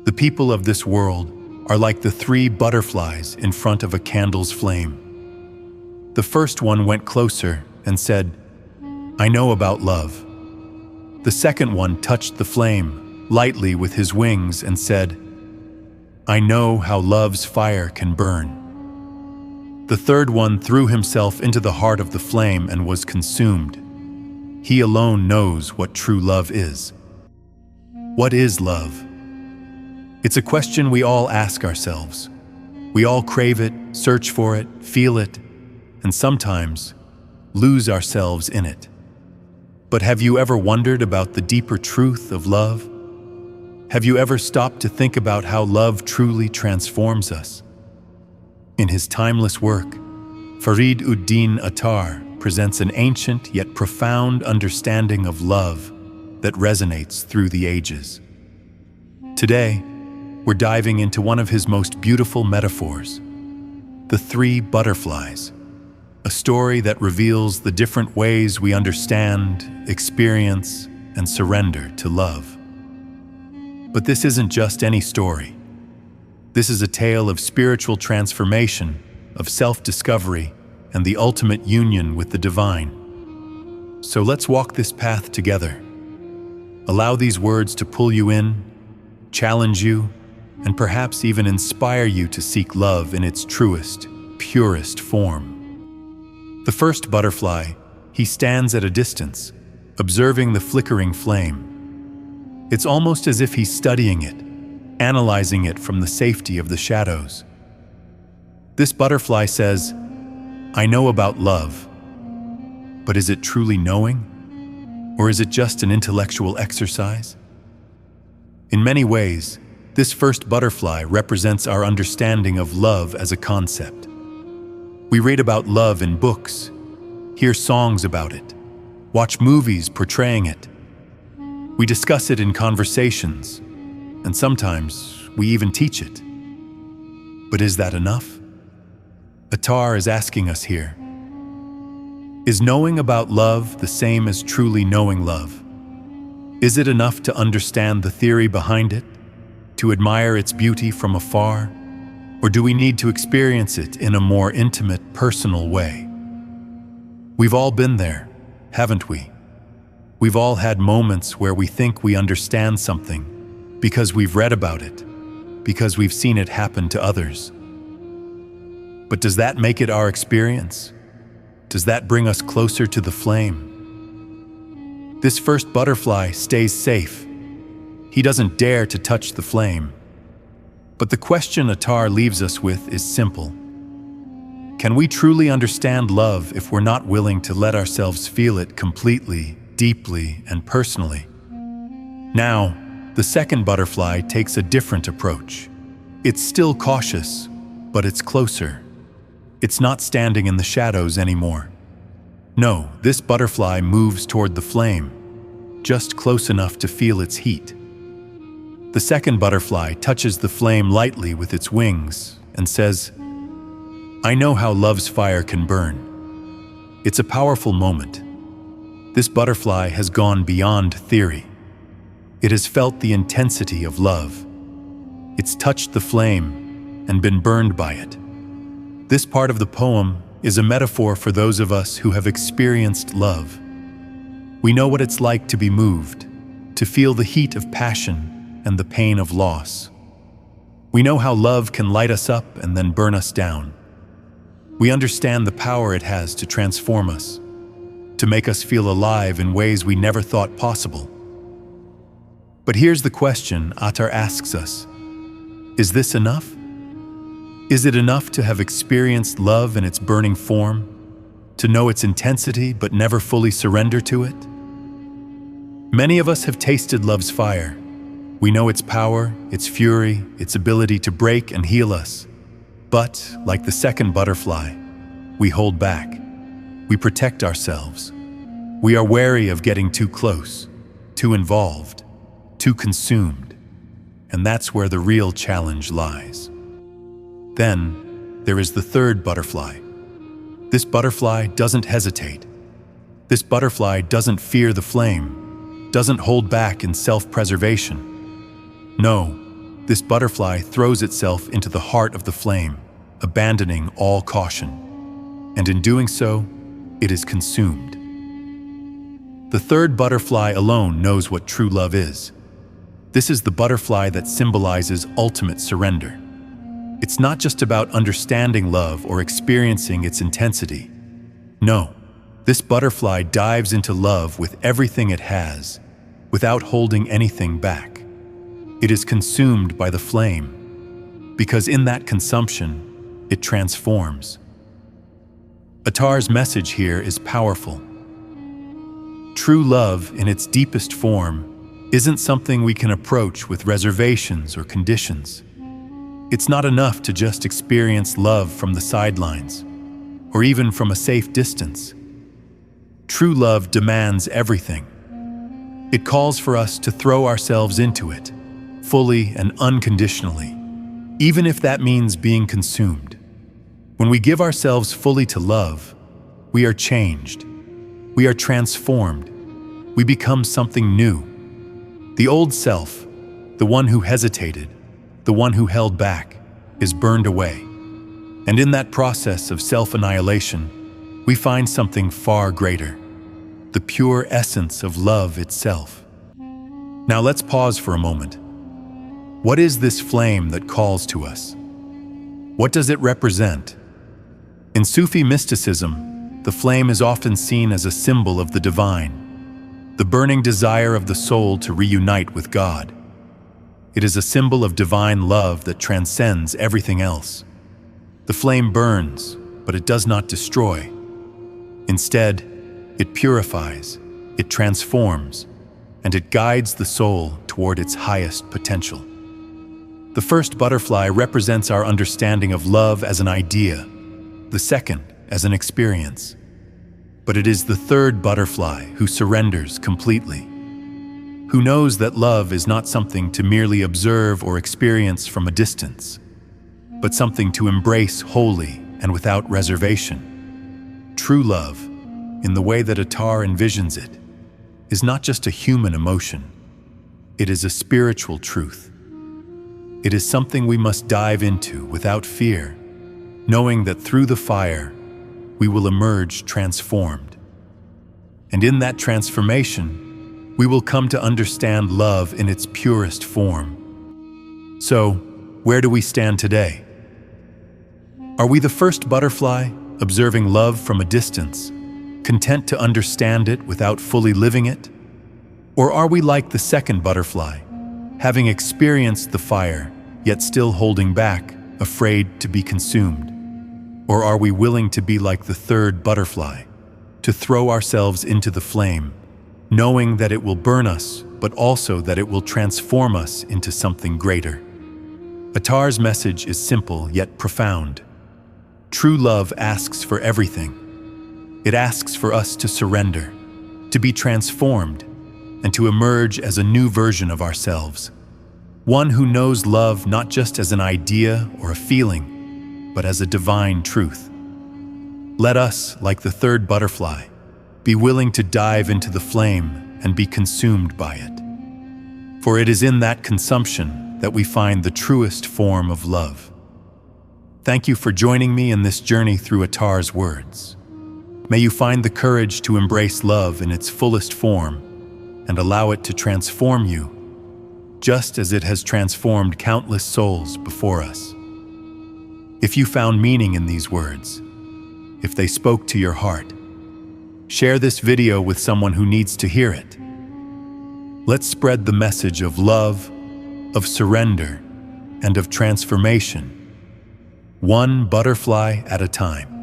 The people of this world are like the three butterflies in front of a candle's flame. The first one went closer and said, "I know about love." The second one touched the flame lightly with his wings and said, "I know how love's fire can burn." The third one threw himself into the heart of the flame and was consumed. He alone knows what true love is. What is love? It's a question we all ask ourselves. We all crave it, search for it, feel it, and sometimes lose ourselves in it. But have you ever wondered about the deeper truth of love? Have you ever stopped to think about how love truly transforms us? In his timeless work, Farid-ud-din Attar presents an ancient yet profound understanding of love that resonates through the ages. Today, we're diving into one of his most beautiful metaphors, the three butterflies, a story that reveals the different ways we understand, experience, and surrender to love. But this isn't just any story. This is a tale of spiritual transformation, of self-discovery, and the ultimate union with the divine. So let's walk this path together. Allow these words to pull you in, challenge you, and perhaps even inspire you to seek love in its truest, purest form. The first butterfly, he stands at a distance, observing the flickering flame. It's almost as if he's studying it, analyzing it from the safety of the shadows. This butterfly says, "I know about love," but is it truly knowing? Or is it just an intellectual exercise? In many ways, this first butterfly represents our understanding of love as a concept. We read about love in books, hear songs about it, watch movies portraying it. We discuss it in conversations, and sometimes we even teach it. But is that enough? Attar is asking us here, is knowing about love the same as truly knowing love? Is it enough to understand the theory behind it, to admire its beauty from afar, or do we need to experience it in a more intimate, personal way? We've all been there, haven't we? We've all had moments where we think we understand something because we've read about it, because we've seen it happen to others. But does that make it our experience? Does that bring us closer to the flame? This first butterfly stays safe. He doesn't dare to touch the flame. But the question Attar leaves us with is simple. Can we truly understand love if we're not willing to let ourselves feel it completely, deeply, and personally? Now, the second butterfly takes a different approach. It's still cautious, but it's closer. It's not standing in the shadows anymore. No, this butterfly moves toward the flame, just close enough to feel its heat. The second butterfly touches the flame lightly with its wings and says, "I know how love's fire can burn." It's a powerful moment. This butterfly has gone beyond theory. It has felt the intensity of love. It's touched the flame and been burned by it. This part of the poem is a metaphor for those of us who have experienced love. We know what it's like to be moved, to feel the heat of passion and the pain of loss. We know how love can light us up and then burn us down. We understand the power it has to transform us, to make us feel alive in ways we never thought possible. But here's the question Attar asks us. Is this enough? Is it enough to have experienced love in its burning form, to know its intensity but never fully surrender to it? Many of us have tasted love's fire. We know its power, its fury, its ability to break and heal us. But, like the second butterfly, we hold back. We protect ourselves. We are wary of getting too close, too involved, too consumed. And that's where the real challenge lies. Then, there is the third butterfly. This butterfly doesn't hesitate. This butterfly doesn't fear the flame, doesn't hold back in self-preservation. No, this butterfly throws itself into the heart of the flame, abandoning all caution. And in doing so, it is consumed. The third butterfly alone knows what true love is. This is the butterfly that symbolizes ultimate surrender. It's not just about understanding love or experiencing its intensity. No, this butterfly dives into love with everything it has, without holding anything back. It is consumed by the flame, because in that consumption, it transforms. Attar's message here is powerful. True love, in its deepest form, isn't something we can approach with reservations or conditions. It's not enough to just experience love from the sidelines, or even from a safe distance. True love demands everything. It calls for us to throw ourselves into it, fully and unconditionally, even if that means being consumed. When we give ourselves fully to love, we are changed. We are transformed. We become something new. The old self, the one who hesitated, the one who held back, is burned away. And in that process of self-annihilation, we find something far greater, the pure essence of love itself. Now let's pause for a moment. What is this flame that calls to us? What does it represent? In Sufi mysticism, the flame is often seen as a symbol of the divine, the burning desire of the soul to reunite with God. It is a symbol of divine love that transcends everything else. The flame burns, but it does not destroy. Instead, it purifies, it transforms, and it guides the soul toward its highest potential. The first butterfly represents our understanding of love as an idea, the second as an experience. But it is the third butterfly who surrenders completely, who knows that love is not something to merely observe or experience from a distance, but something to embrace wholly and without reservation. True love, in the way that Attar envisions it, is not just a human emotion. It is a spiritual truth. It is something we must dive into without fear, knowing that through the fire, we will emerge transformed. And in that transformation, we will come to understand love in its purest form. So, where do we stand today? Are we the first butterfly, observing love from a distance, content to understand it without fully living it? Or are we like the second butterfly, having experienced the fire, yet still holding back, afraid to be consumed? Or are we willing to be like the third butterfly, to throw ourselves into the flame, knowing that it will burn us, but also that it will transform us into something greater? Attar's message is simple yet profound. True love asks for everything. It asks for us to surrender, to be transformed, and to emerge as a new version of ourselves. One who knows love not just as an idea or a feeling, but as a divine truth. Let us, like the third butterfly, be willing to dive into the flame and be consumed by it. For it is in that consumption that we find the truest form of love. Thank you for joining me in this journey through Attar's words. May you find the courage to embrace love in its fullest form and allow it to transform you, just as it has transformed countless souls before us. If you found meaning in these words, if they spoke to your heart, share this video with someone who needs to hear it. Let's spread the message of love, of surrender, and of transformation, one butterfly at a time.